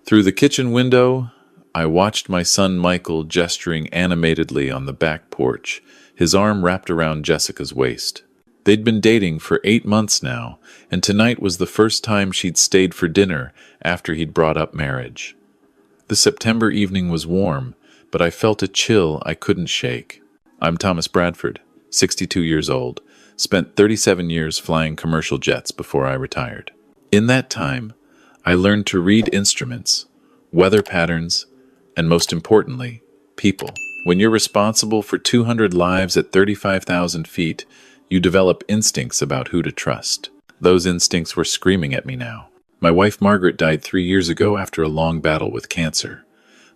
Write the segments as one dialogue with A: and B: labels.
A: Through the kitchen window, I watched my son Michael gesturing animatedly on the back porch, his arm wrapped around Jessica's waist. They'd been dating for 8 months now, and tonight was the first time she'd stayed for dinner after he'd brought up marriage. The September evening was warm, but I felt a chill I couldn't shake. I'm Thomas Bradford, 62 years old, spent 37 years flying commercial jets before I retired. In that time, I learned to read instruments, weather patterns, and most importantly, people. When you're responsible for 200 lives at 35,000 feet, you develop instincts about who to trust. Those instincts were screaming at me now. My wife Margaret died 3 years ago after a long battle with cancer.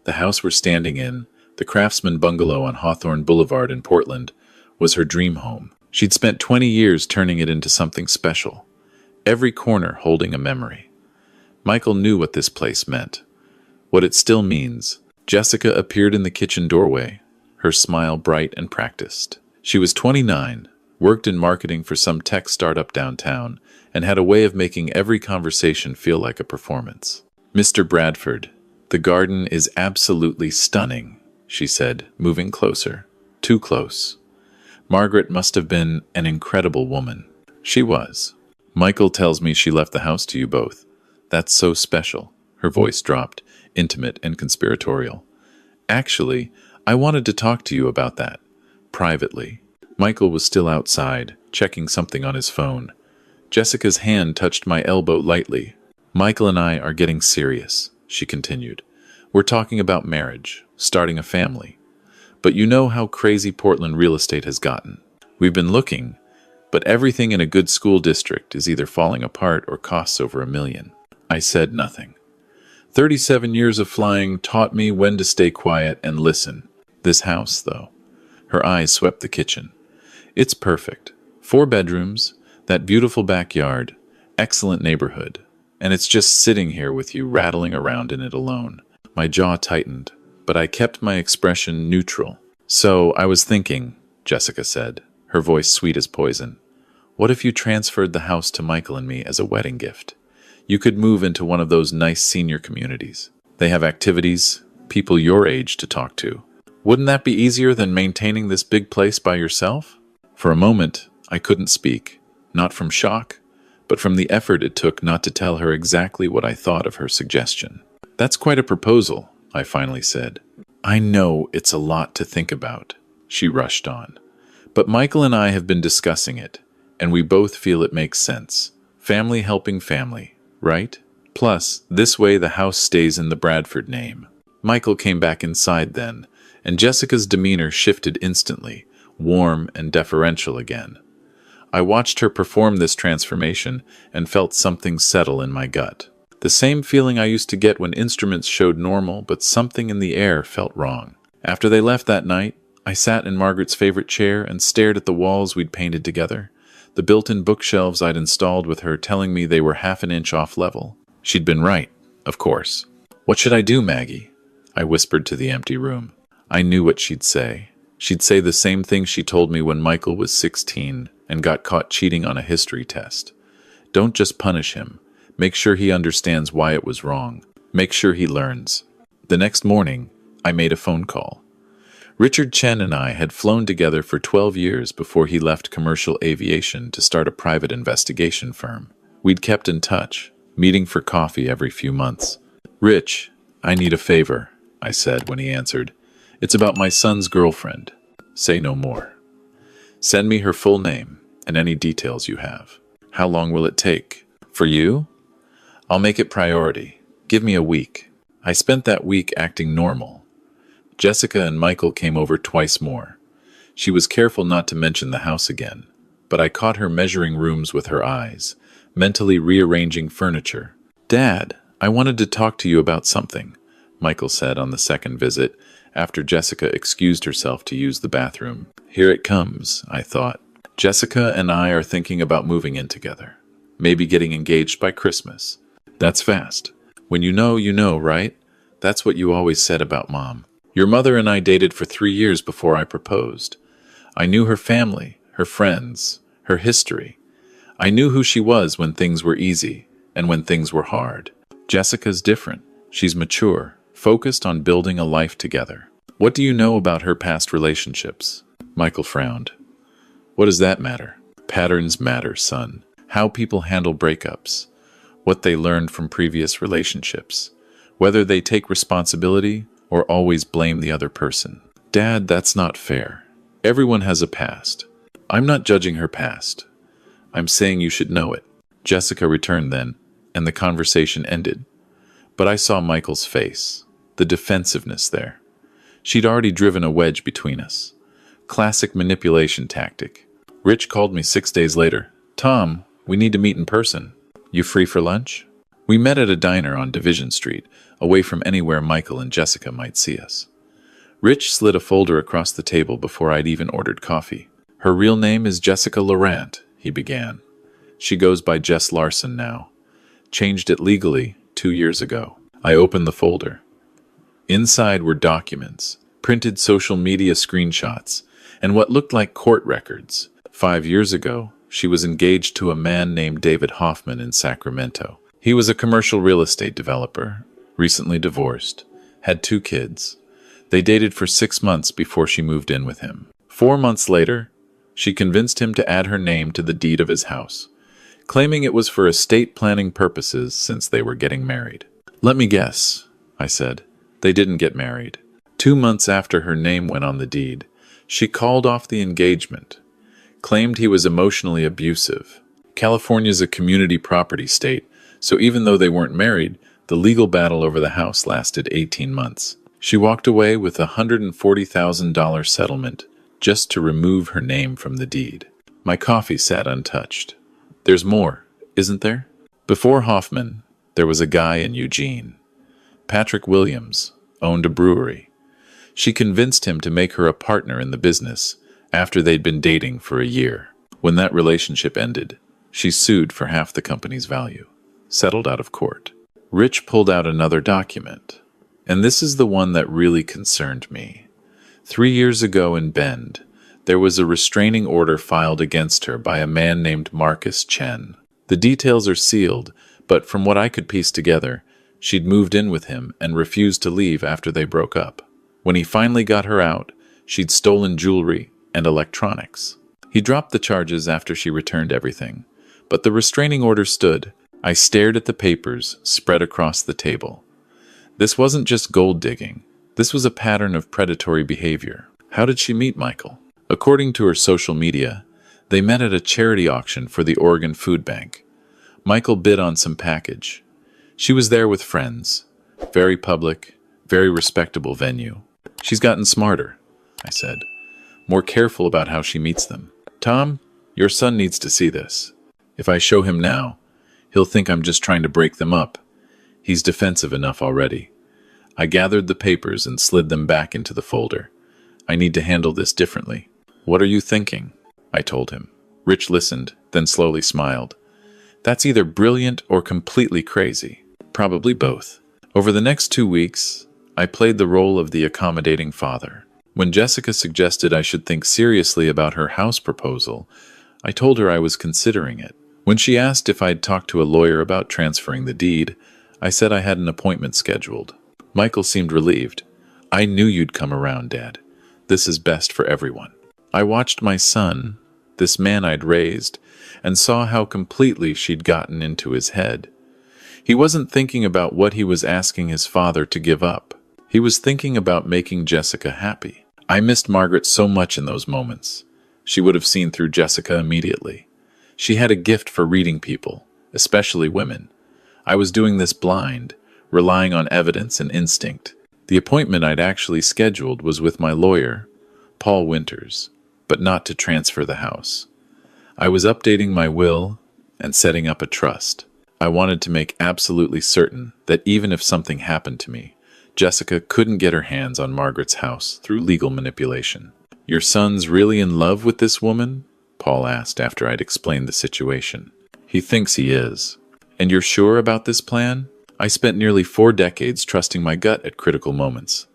A: The house we're standing in, the Craftsman bungalow on Hawthorne Boulevard in Portland, was her dream home. She'd spent 20 years turning it into something special, every corner holding a memory. Michael knew what this place meant, what it still means. Jessica appeared in the kitchen doorway, her smile bright and practiced. She was 29, worked in marketing for some tech startup downtown, and had a way of making every conversation feel like a performance. "Mr. Bradford, the garden is absolutely stunning," she said, moving closer. Too close. Margaret must have been an incredible woman. She was. "Michael tells me she left the house to you both. That's so special." Her voice dropped, intimate and conspiratorial. "Actually, I wanted to talk to you about that. Privately." Michael was still outside, checking something on his phone. Jessica's hand touched my elbow lightly. "Michael and I are getting serious," she continued. "We're talking about marriage, starting a family. But you know how crazy Portland real estate has gotten. We've been looking, but everything in a good school district is either falling apart or costs over $1 million. I said nothing. 37 years of flying taught me when to stay quiet and listen. This house, though. Her eyes swept the kitchen. It's perfect. 4 bedrooms, that beautiful backyard, excellent neighborhood. And it's just sitting here with you rattling around in it alone. My jaw tightened, but I kept my expression neutral. "So I was thinking," Jessica said, her voice sweet as poison. "What if you transferred the house to Michael and me as a wedding gift? You could move into one of those nice senior communities. They have activities, people your age to talk to. Wouldn't that be easier than maintaining this big place by yourself?" For a moment, I couldn't speak, not from shock, but from the effort it took not to tell her exactly what I thought of her suggestion. "That's quite a proposal," I finally said. "I know it's a lot to think about," she rushed on. "But Michael and I have been discussing it, and we both feel it makes sense. Family helping family, right? Plus, this way the house stays in the Bradford name." Michael came back inside then, and Jessica's demeanor shifted instantly, warm and deferential again. I watched her perform this transformation and felt something settle in my gut. The same feeling I used to get when instruments showed normal, but something in the air felt wrong. After they left that night, I sat in Margaret's favorite chair and stared at the walls we'd painted together, the built-in bookshelves I'd installed with her telling me they were half an inch off level. She'd been right, of course. "What should I do, Maggie?" I whispered to the empty room. I knew what she'd say. She'd say the same thing she told me when Michael was 16 and got caught cheating on a history test. "Don't just punish him. Make sure he understands why it was wrong. Make sure he learns." The next morning, I made a phone call. Richard Chen and I had flown together for 12 years before he left commercial aviation to start a private investigation firm. We'd kept in touch, meeting for coffee every few months. "Rich, I need a favor," I said when he answered. "It's about my son's girlfriend." "Say no more." "Send me her full name and any details you have." "How long will it take?" "For you? I'll make it priority. Give me a week." I spent that week acting normal. Jessica and Michael came over twice more. She was careful not to mention the house again, but I caught her measuring rooms with her eyes, mentally rearranging furniture. "Dad, I wanted to talk to you about something," Michael said on the second visit, after Jessica excused herself to use the bathroom. Here it comes, I thought. Jessica and I are thinking about moving in together. Maybe getting engaged by Christmas. That's fast. When you know, right? That's what you always said about Mom. Your mother and I dated for 3 years before I proposed. I knew her family, her friends, her history. I knew who she was when things were easy and when things were hard. Jessica's different. She's mature, focused on building a life together. What do you know about her past relationships? Michael frowned. What does that matter? Patterns matter, son. How people handle breakups, what they learned from previous relationships, whether they take responsibility or always blame the other person. Dad, that's not fair. Everyone has a past. I'm not judging her past. I'm saying you should know it. Jessica returned then, and the conversation ended. But I saw Michael's face, the defensiveness there. She'd already driven a wedge between us. Classic manipulation tactic. Rich called me 6 days later. Tom, we need to meet in person. You free for lunch? We met at a diner on Division Street, away from anywhere Michael and Jessica might see us. Rich slid a folder across the table before I'd even ordered coffee. Her real name is Jessica Laurent, he began. She goes by Jess Larson now. Changed it legally 2 years ago. I opened the folder. Inside were documents, printed social media screenshots, and what looked like court records. 5 years ago, she was engaged to a man named David Hoffman in Sacramento. He was a commercial real estate developer, recently divorced, had 2 kids. They dated for 6 months before she moved in with him. 4 months later, she convinced him to add her name to the deed of his house, claiming it was for estate planning purposes since they were getting married. Let me guess, I said. They didn't get married. 2 months after her name went on the deed, she called off the engagement, claimed he was emotionally abusive. California's a community property state, so even though they weren't married, the legal battle over the house lasted 18 months. She walked away with a $140,000 settlement just to remove her name from the deed. My coffee sat untouched. There's more, isn't there? Before Hoffman, there was a guy in Eugene. Patrick Williams owned a brewery. She convinced him to make her a partner in the business after they'd been dating for a year. When that relationship ended, she sued for half the company's value, settled out of court. Rich pulled out another document, and this is the one that really concerned me. 3 years ago in Bend, there was a restraining order filed against her by a man named Marcus Chen. The details are sealed, but from what I could piece together, she'd moved in with him and refused to leave after they broke up. When he finally got her out, she'd stolen jewelry and electronics. He dropped the charges after she returned everything, but the restraining order stood. I stared at the papers spread across the table. This wasn't just gold digging. This was a pattern of predatory behavior. How did she meet Michael? According to her social media, they met at a charity auction for the Oregon Food Bank. Michael bid on some package. She was there with friends. Very public, very respectable venue. She's gotten smarter, I said. More careful about how she meets them. Tom, your son needs to see this. If I show him now, he'll think I'm just trying to break them up. He's defensive enough already. I gathered the papers and slid them back into the folder. I need to handle this differently. What are you thinking? I told him. Rich listened, then slowly smiled. That's either brilliant or completely crazy. Probably both. Over the next 2 weeks, I played the role of the accommodating father. When Jessica suggested I should think seriously about her house proposal, I told her I was considering it. When she asked if I'd talked to a lawyer about transferring the deed, I said I had an appointment scheduled. Michael seemed relieved. I knew you'd come around, Dad. This is best for everyone. I watched my son, this man I'd raised, and saw how completely she'd gotten into his head. He wasn't thinking about what he was asking his father to give up. He was thinking about making Jessica happy. I missed Margaret so much in those moments. She would have seen through Jessica immediately. She had a gift for reading people, especially women. I was doing this blind, relying on evidence and instinct. The appointment I'd actually scheduled was with my lawyer, Paul Winters, but not to transfer the house. I was updating my will and setting up a trust. I wanted to make absolutely certain that even if something happened to me, Jessica couldn't get her hands on Margaret's house through legal manipulation. Your son's really in love with this woman? Paul asked after I'd explained the situation. He thinks he is. And you're sure about this plan? I spent nearly 4 decades trusting my gut at critical moments.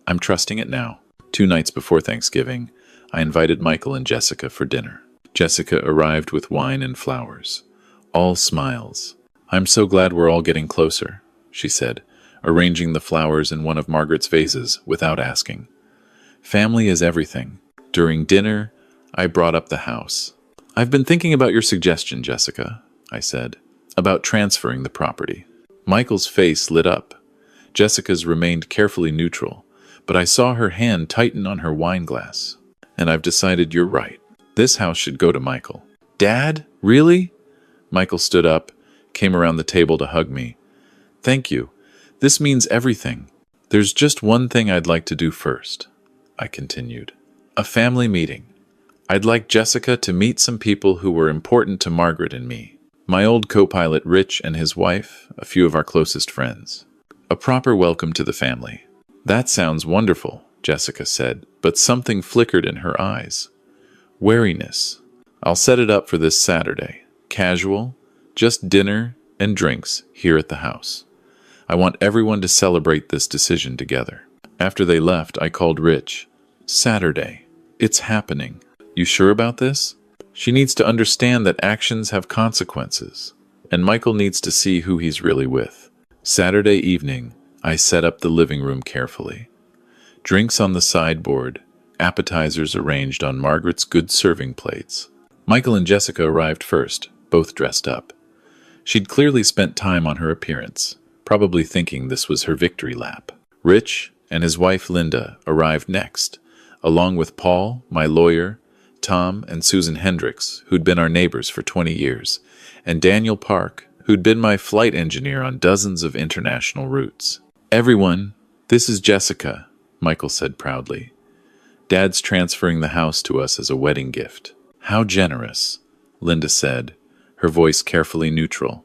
A: I'm trusting it now. 2 nights before Thanksgiving, I invited Michael and Jessica for dinner. Jessica arrived with wine and flowers. All smiles. I'm so glad we're all getting closer, she said, arranging the flowers in one of Margaret's vases without asking. Family is everything. During dinner, I brought up the house. I've been thinking about your suggestion, Jessica, I said, about transferring the property. Michael's face lit up. Jessica's remained carefully neutral, but I saw her hand tighten on her wine glass. And I've decided you're right. This house should go to Michael. Dad? Really? Michael stood up, came around the table to hug me. Thank you. This means everything. There's just one thing I'd like to do first, I continued. A family meeting. I'd like Jessica to meet some people who were important to Margaret and me. My old co-pilot Rich and his wife, a few of our closest friends. A proper welcome to the family. That sounds wonderful, Jessica said, but something flickered in her eyes. Wariness. I'll set it up for this Saturday. Casual, just dinner and drinks here at the house. I want everyone to celebrate this decision together. After they left, I called Rich. Saturday. It's happening. You sure about this? She needs to understand that actions have consequences, and Michael needs to see who he's really with. Saturday evening, I set up the living room carefully. Drinks on the sideboard, appetizers arranged on Margaret's good serving plates. Michael and Jessica arrived first, both dressed up. She'd clearly spent time on her appearance, probably thinking this was her victory lap. Rich and his wife Linda arrived next, along with Paul, my lawyer, Tom and Susan Hendricks, who'd been our neighbors for 20 years, and Daniel Park, who'd been my flight engineer on dozens of international routes. Everyone, this is Jessica, Michael said proudly. Dad's transferring the house to us as a wedding gift. How generous, Linda said, her voice carefully neutral.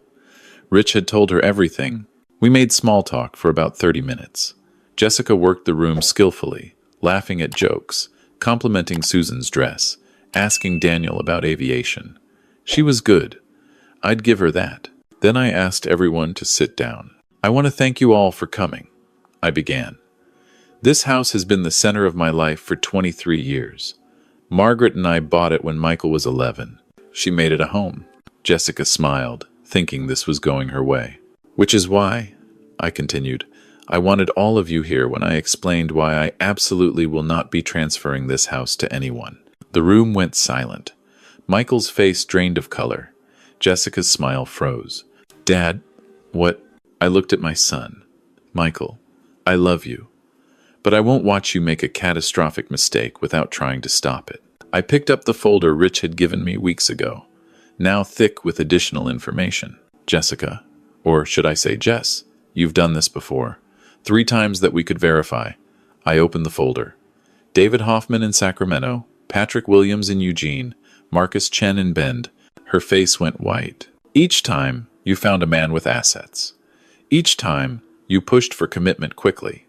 A: Rich had told her everything. We made small talk for about 30 minutes. Jessica worked the room skillfully, laughing at jokes, complimenting Susan's dress, asking Daniel about aviation. She was good. I'd give her that. Then I asked everyone to sit down. I want to thank you all for coming, I began. This house has been the center of my life for 23 years. Margaret and I bought it when Michael was 11. She made it a home. Jessica smiled, thinking this was going her way. Which is why, I continued, I wanted all of you here when I explained why I absolutely will not be transferring this house to anyone. The room went silent. Michael's face drained of color. Jessica's smile froze. Dad, what? I looked at my son. Michael, I love you. But I won't watch you make a catastrophic mistake without trying to stop it. I picked up the folder Rich had given me weeks ago, now thick with additional information. Jessica, or should I say Jess, you've done this before. 3 times that we could verify. I opened the folder. David Hoffman in Sacramento, Patrick Williams in Eugene, Marcus Chen in Bend. Her face went white. Each time, you found a man with assets. Each time, you pushed for commitment quickly.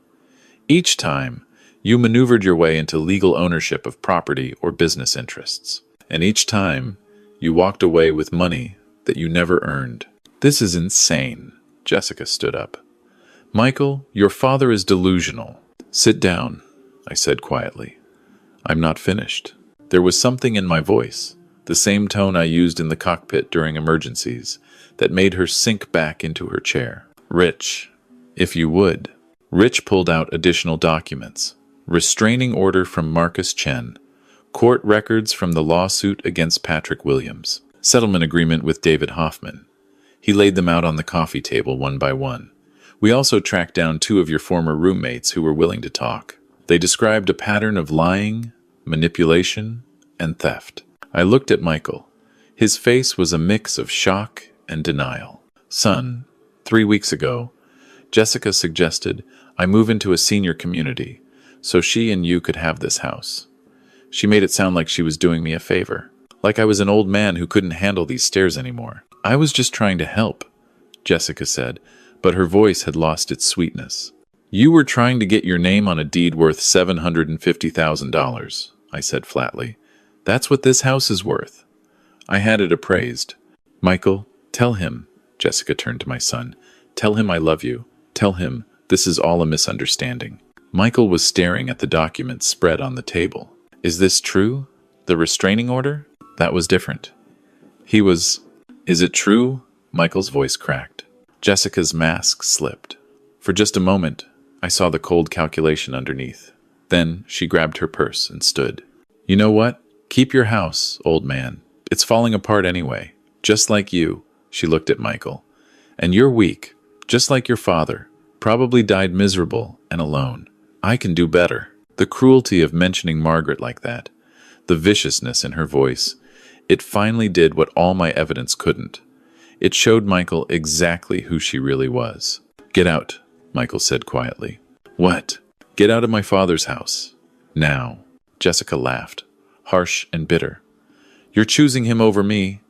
A: Each time, you maneuvered your way into legal ownership of property or business interests. And each time, you walked away with money that you never earned. This is insane. Jessica stood up. Michael, your father is delusional. Sit down, I said quietly. I'm not finished. There was something in my voice, the same tone I used in the cockpit during emergencies, that made her sink back into her chair. Rich, if you would. Rich pulled out additional documents. Restraining order from Marcus Chen. Court records from the lawsuit against Patrick Williams. Settlement agreement with David Hoffman. He laid them out on the coffee table one by one. We also tracked down 2 of your former roommates who were willing to talk. They described a pattern of lying, manipulation, and theft. I looked at Michael. His face was a mix of shock and denial. Son, 3 weeks ago, Jessica suggested I move into a senior community so she and you could have this house. She made it sound like she was doing me a favor, like I was an old man who couldn't handle these stairs anymore. I was just trying to help, Jessica said, but her voice had lost its sweetness. You were trying to get your name on a deed worth $750,000, I said flatly. That's what this house is worth. I had it appraised. Michael, tell him, Jessica turned to my son, tell him I love you. Tell him this is all a misunderstanding. Michael was staring at the documents spread on the table. Is this true? The restraining order? That was different. He was... Is it true? Michael's voice cracked. Jessica's mask slipped. For just a moment, I saw the cold calculation underneath. Then she grabbed her purse and stood. You know what? Keep your house, old man. It's falling apart anyway. Just like you. She looked at Michael. And you're weak, just like your father. Probably died miserable and alone. I can do better. The cruelty of mentioning Margaret like that. The viciousness in her voice. It finally did what all my evidence couldn't. It showed Michael exactly who she really was. Get out, Michael said quietly. What? Get out of my father's house. Now. Jessica laughed, harsh and bitter. You're choosing him over me.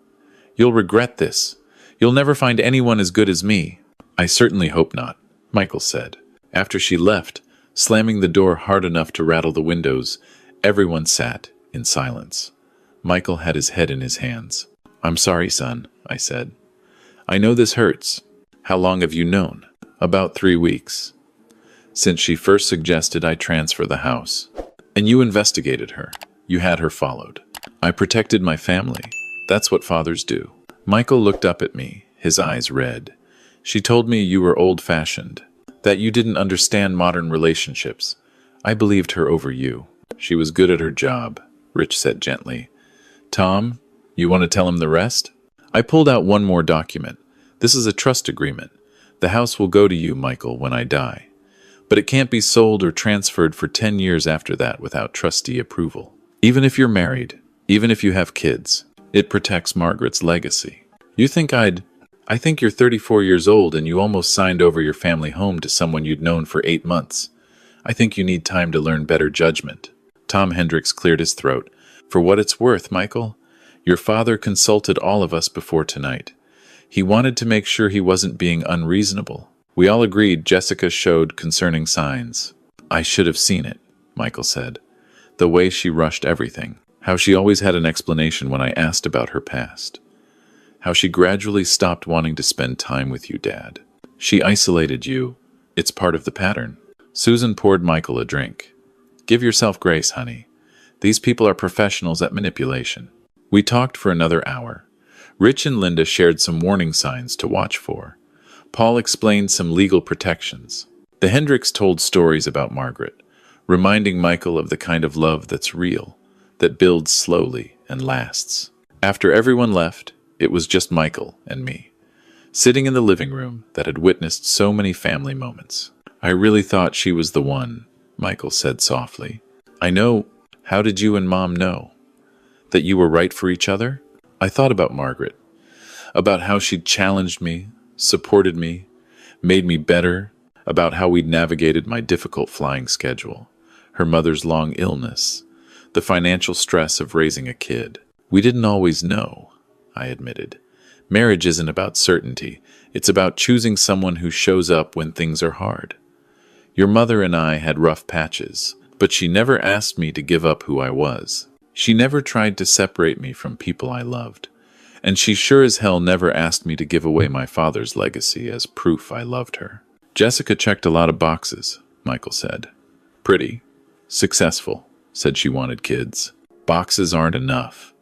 A: You'll regret this. You'll never find anyone as good as me. I certainly hope not, Michael said. After she left, slamming the door hard enough to rattle the windows, everyone sat in silence. Michael had his head in his hands. I'm sorry, son, I said. I know this hurts. How long have you known? About 3 weeks. Since she first suggested I transfer the house. And you investigated her. You had her followed. I protected my family. That's what fathers do. Michael looked up at me, his eyes red. She told me you were old-fashioned, that you didn't understand modern relationships. I believed her over you. She was good at her job, Rich said gently. Tom, you want to tell him the rest? I pulled out one more document. This is a trust agreement. The house will go to you, Michael, when I die. But it can't be sold or transferred for 10 years after that without trustee approval. Even if you're married, even if you have kids, it protects Margaret's legacy. I think you're 34 years old and you almost signed over your family home to someone you'd known for 8 months. I think you need time to learn better judgment. Tom Hendricks cleared his throat. For what it's worth, Michael, your father consulted all of us before tonight. He wanted to make sure he wasn't being unreasonable. We all agreed Jessica showed concerning signs. I should have seen it, Michael said. The way she rushed everything. How she always had an explanation when I asked about her past. How she gradually stopped wanting to spend time with you, Dad. She isolated you. It's part of the pattern. Susan poured Michael a drink. Give yourself grace, honey. These people are professionals at manipulation. We talked for another hour. Rich and Linda shared some warning signs to watch for. Paul explained some legal protections. The Hendricks told stories about Margaret, reminding Michael of the kind of love that's real, that builds slowly and lasts. After everyone left, it was just Michael and me, sitting in the living room that had witnessed so many family moments. I really thought she was the one, Michael said softly. I know. How did you and Mom know? That you were right for each other? I thought about Margaret, about how she'd challenged me, supported me, made me better, about how we'd navigated my difficult flying schedule, her mother's long illness, the financial stress of raising a kid. We didn't always know, I admitted. Marriage isn't about certainty. It's about choosing someone who shows up when things are hard. Your mother and I had rough patches, but she never asked me to give up who I was. She never tried to separate me from people I loved. And she sure as hell never asked me to give away my father's legacy as proof I loved her. Jessica checked a lot of boxes, Michael said. Pretty. Successful. Said she wanted kids. Boxes aren't enough.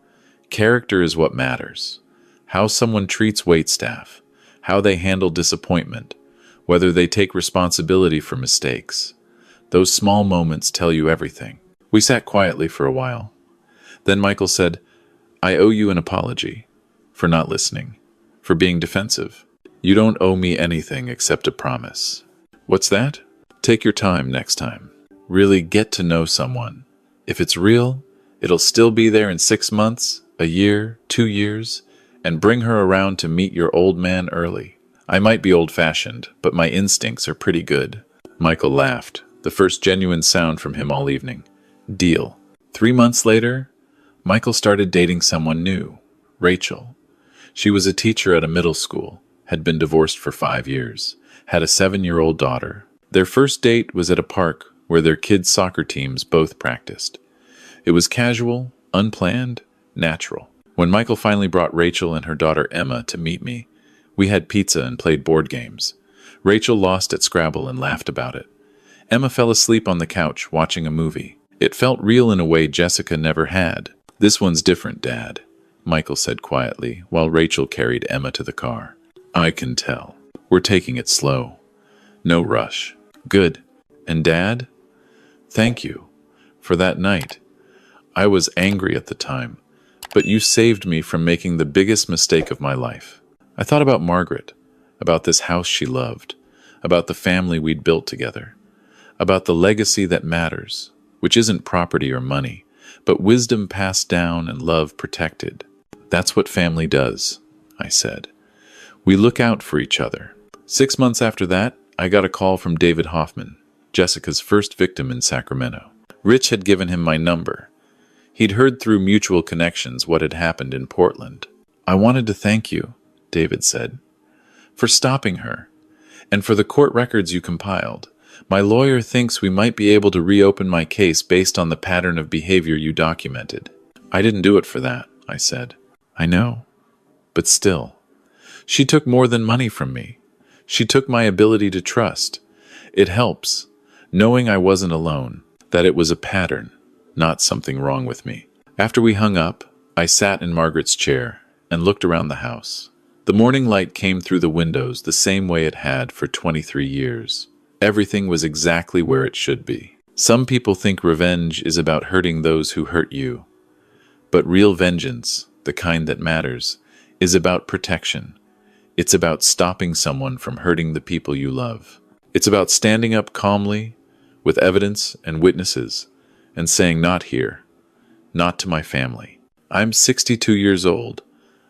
A: Character is what matters. How someone treats waitstaff. How they handle disappointment. Whether they take responsibility for mistakes. Those small moments tell you everything. We sat quietly for a while. Then Michael said, I owe you an apology. For not listening, for being defensive. You don't owe me anything except a promise. What's that? Take your time next time. Really get to know someone. If it's real, it'll still be there in 6 months, a year, 2 years, and bring her around to meet your old man early. I might be old-fashioned, but my instincts are pretty good. Michael laughed, the first genuine sound from him all evening. Deal. 3 months later, Michael started dating someone new, Rachel. She was a teacher at a middle school, had been divorced for 5 years, had a 7-year-old daughter. Their first date was at a park where their kids' soccer teams both practiced. It was casual, unplanned, natural. When Michael finally brought Rachel and her daughter Emma to meet me, we had pizza and played board games. Rachel lost at Scrabble and laughed about it. Emma fell asleep on the couch watching a movie. It felt real in a way Jessica never had. This one's different, Dad, Michael said quietly, while Rachel carried Emma to the car. I can tell. We're taking it slow. No rush. Good. And Dad? Thank you for that night. I was angry at the time, but you saved me from making the biggest mistake of my life. I thought about Margaret, about this house she loved, about the family we'd built together, about the legacy that matters, which isn't property or money, but wisdom passed down and love protected. That's what family does, I said. We look out for each other. 6 months after that, I got a call from David Hoffman, Jessica's first victim in Sacramento. Rich had given him my number. He'd heard through mutual connections what had happened in Portland. I wanted to thank you, David said, for stopping her, and for the court records you compiled. My lawyer thinks we might be able to reopen my case based on the pattern of behavior you documented. I didn't do it for that, I said. I know, but still. She took more than money from me. She took my ability to trust. It helps, knowing I wasn't alone, that it was a pattern, not something wrong with me. After we hung up, I sat in Margaret's chair and looked around the house. The morning light came through the windows the same way it had for 23 years. Everything was exactly where it should be. Some people think revenge is about hurting those who hurt you. But real vengeance, the kind that matters, is about protection. It's about stopping someone from hurting the people you love. It's about standing up calmly, with evidence and witnesses, and saying, not here, not to my family. I'm 62 years old.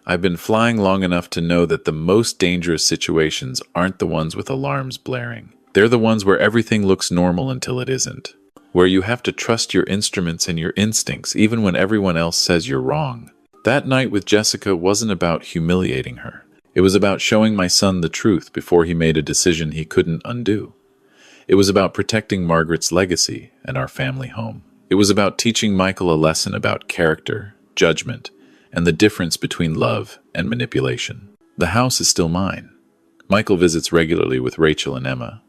A: I've been flying long enough to know that the most dangerous situations aren't the ones with alarms blaring. They're the ones where everything looks normal until it isn't. Where you have to trust your instruments and your instincts even when everyone else says you're wrong. That night with Jessica wasn't about humiliating her. It was about showing my son the truth before he made a decision he couldn't undo. It was about protecting Margaret's legacy and our family home. It was about teaching Michael a lesson about character, judgment, and the difference between love and manipulation. The house is still mine. Michael visits regularly with Rachel and Emma.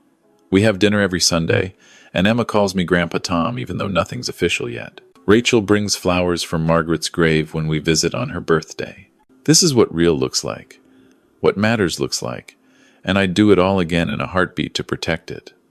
A: We have dinner every Sunday, and Emma calls me Grandpa Tom even though nothing's official yet. Rachel brings flowers from Margaret's grave when we visit on her birthday. This is what real looks like, what matters looks like, and I'd do it all again in a heartbeat to protect it.